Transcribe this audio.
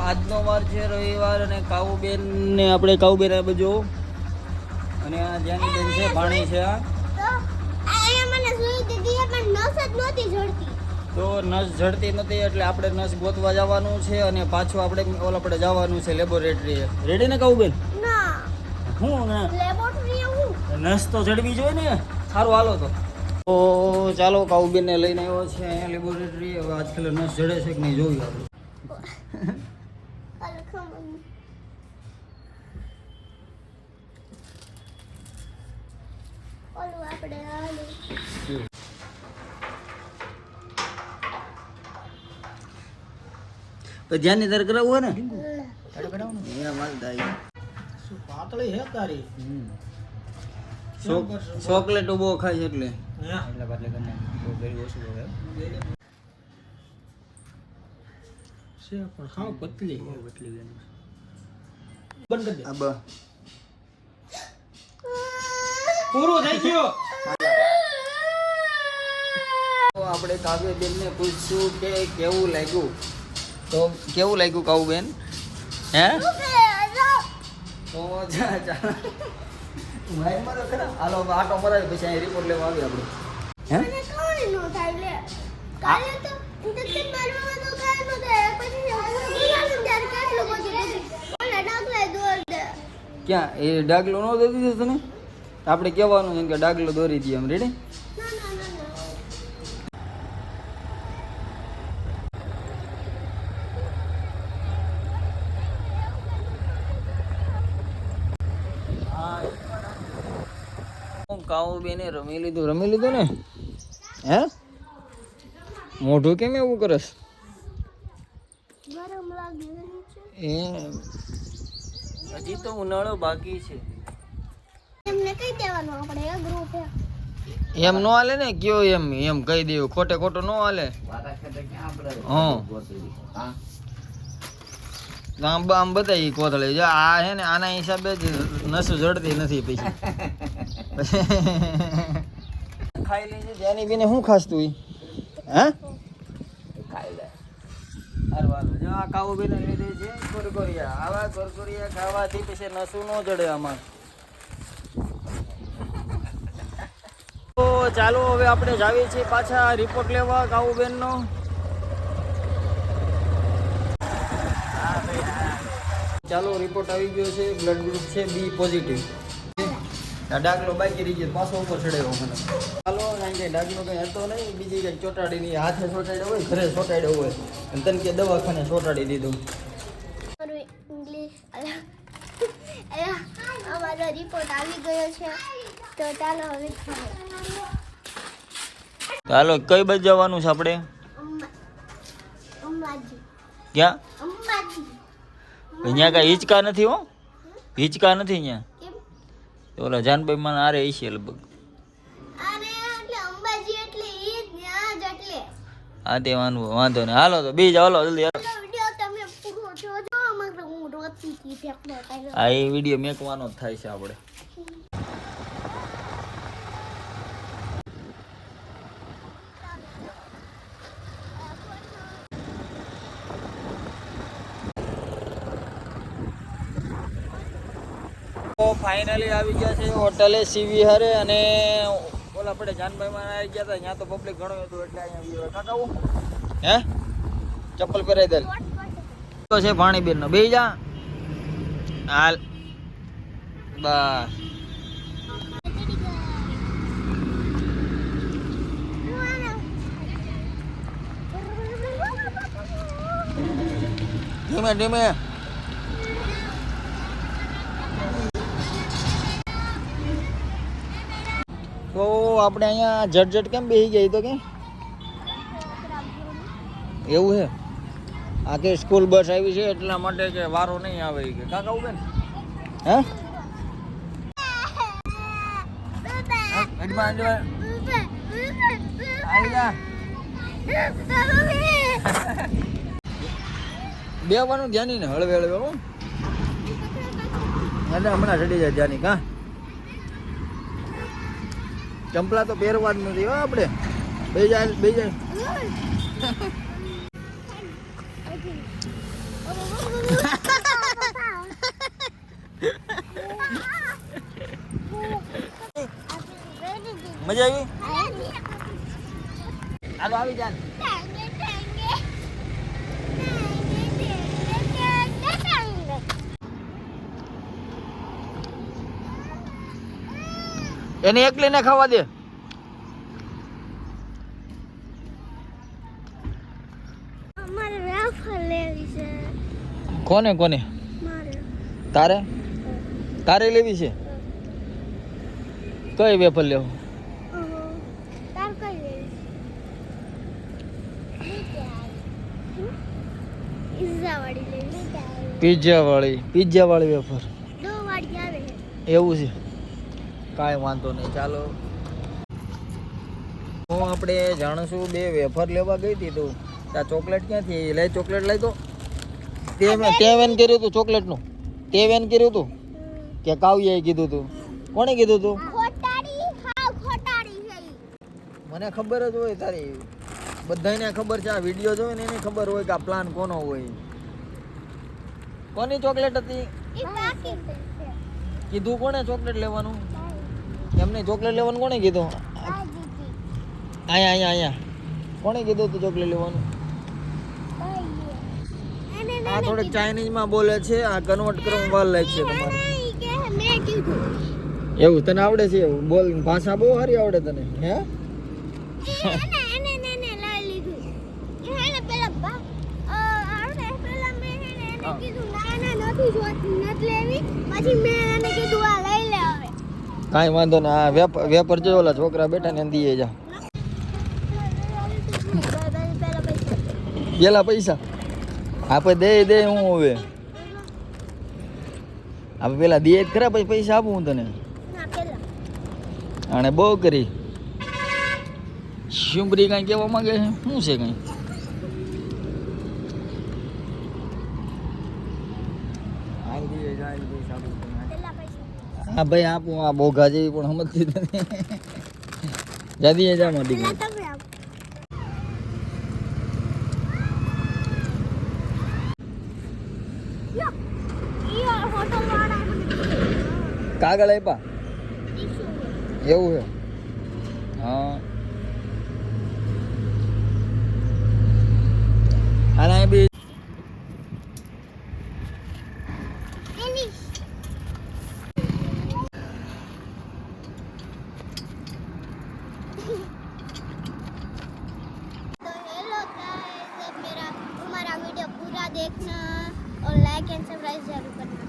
આજનો વાર છે રવિવાર અને કાઉબેન ને આપણે કાઉબેન આ બાજુ અને આ જ્યાંની બેન છે ભાણી છે આ તો નસ જડતી નથી એટલે આપણે નસ ગોતવા જવાનું છે અને પાછું આપણે આપણે જવાનું છે લેબોરેટરી. રેડી ને કાઉબેન? હું નસ તો જડવી જોઈએ ને. સારું હાલો તો ચાલો કાઉબેન ને લઈને આવ્યો છે અહીંયા લેબોરેટરી. હવે આજકાલ નસ જડે છે કે નહીં જોયું આપણે. ધ્યાન તારે કરાવવું હોય ને પાતળી હે તારી. ચોકલેટ બહુ ખાય છે એટલે પતલી પૂરું થઈ ગયું. આપણે કાવ્યબેન ને પૂછશું કે કેવું લાગ્યું. તો કેવું લાગ્યું કાઉબેન? હે તો હાલો આટો મરાય પછી અહીં રિપોર્ટ લેવા આવી આપણે. ક્યાં એ ડાગલો નો દોરી દીધો તને? આપણે કહેવાનું છે કે ડાગલો દોરી દઈએ એમ. રેડી? કાઉબેને રમી લીધું ને. હે મોઢું કેમ એવું કરસ? હજી તો ઉનાળો બાકી છે. એમ નો હાલે ને કયો એમ કહી દેવું. ખોટો નો હાલે. આમ બતાવી કોથળી જો આ હે ને આના હિસાબે જ નસ જડતી નથી પછી. ખાઈ લેજે જાની બેને. શું ખાસ તું? હે ખાઈ લે. જો આ કાઉબેન લીધે છે કુરકુરિયા. આવા કુરકુરિયા ખાવાથી પછી નસું ન જડે આમાં. તો ચાલો હવે આપણે જાવીએ છીએ પાછા રિપોર્ટ લેવા કાઉબેનનો. ચાલો રિપોર્ટ આવી ગયો છે. બ્લડ ગ્રુપ છે બી પોઝિટિવ. ડાગલો બાકી રહી ગયો પાછો ઉપર ચડાવ્યો મને. ચાલો કારણ કે ડાગલો કંઈ હતો નહીં. બીજી કંઈક ચોટાડીની હાથે ચોટાડ્યો હોય, ઘરે ચોટાડ્યો હોય અને તને કે દવાખાને ચોટાડી દીધું. અમારો રિપોર્ટ આવી ગયો છે તો ચાલો હવે ચાલો કઈ બાજુ જવાનું છે આપણે? ક્યાં? અહીંયા કાંઈ હિંચકા નથી. હો હિંચકા નથી અહીંયા. ઓલા જાનભાઈ મને આરે છે લગભગ. હા તે વાંધો નહીં. હાલો તો બીજા હાલો જલ્દી. હા એ વિડીયો મેકવાનો જ થાય છે આપણે. ફાઇનલી આવી ગયા છે હોટલે સીવી હારે. અને ઓલા આપણે જાનભાઈમાં આવી ગયા હતા. ત્યાં તો પબ્લિક ઘણું હતું એટલે અહીંયા કાકાવું હે ચપ્પલ પહેરાઈ દે તો છે ભાણીબેન નો. બે જા હાલ બસ. ધીમે ધીમે. તો આપણે અહીંયા જટ કેમ બેસી ગઈ તો કે એવું છે? આ કે સ્કૂલ બસ આવી છે એટલા માટે કે વારો નહીં આવે કે કાકા ઉભેન. હે બેવાનું ધ્યાન ને હળવે એટલે હમણાં ચડી જાય ધ્યાની. કા ચંપલા તો પહેરવા જ નથી. આપણે બે જાય મજા આવી? હાલો આવી જા. એને એકલીને ખાવા દે. અમારે વેફર લેવી છે. કોને કોને? મારે. તારે? તારે લેવી છે? કઈ વેફર લેવું? તાર કઈ લેવી? પિઝા વાળી લેવી. પિઝા વાળી વેફર. દો વાળી આવે. એવું છે? કાંઈ વાંધો નહીં, ચાલો. હું આપણે જાણશું બે વેફર લેવા ગઈ હતી તું ત્યાં ચોકલેટ ક્યાંથી લઈ? ચોકલેટ લઈ તો તે વેન કર્યું તું ચોકલેટનું? તે વેન કર્યું તું કે કાવ્યાએ કીધું તું? કોણે કીધું તું? ખોટાડી, હા ખોટાડી છે. મને ખબર જ હોય, તારી બધાને ખબર છે. આ વિડીયો જોવે ને એને ખબર હોય કે આ પ્લાન કોનો હોય. કોની ચોકલેટ હતી? ઈ બાકી છે. કીધું કોણે ચોકલેટ લેવાનું? એમને ચોકલેટ લેવાનું કોણે કીધું? અહીંયા કોણે કીધું તું ચોકલેટ લેવાનું? આ થોડીક ચાઇનીઝમાં બોલે છે, આ કન્વર્ટ કરવામાં વાર લાગશે તમારે. એવું તને આવડે છે? એવું બોલ, ભાષા બહુ સારી આવડે તને. હે કાંઈ વાંધો ને. આ વેપાર જો ઓલા છોકરા બેઠા ને દીએ જા. પેલા પૈસા આપણે દે હું હવે આપણે પેલા દે જ ખરા, પછી પૈસા આપું હું તને. અને બહુ કરી શુંબરી કાંઈ કહેવા માંગે છે? શું છે કાંઈ? હા ભાઈ આપું. આ બોઘા જેવી પણ સમજતી નથી. જાદી જા મોટી કાગળ આપ્યા એવું છે? હા આના બી देखना और लाइक एंड सब्सक्राइब जरूर करना।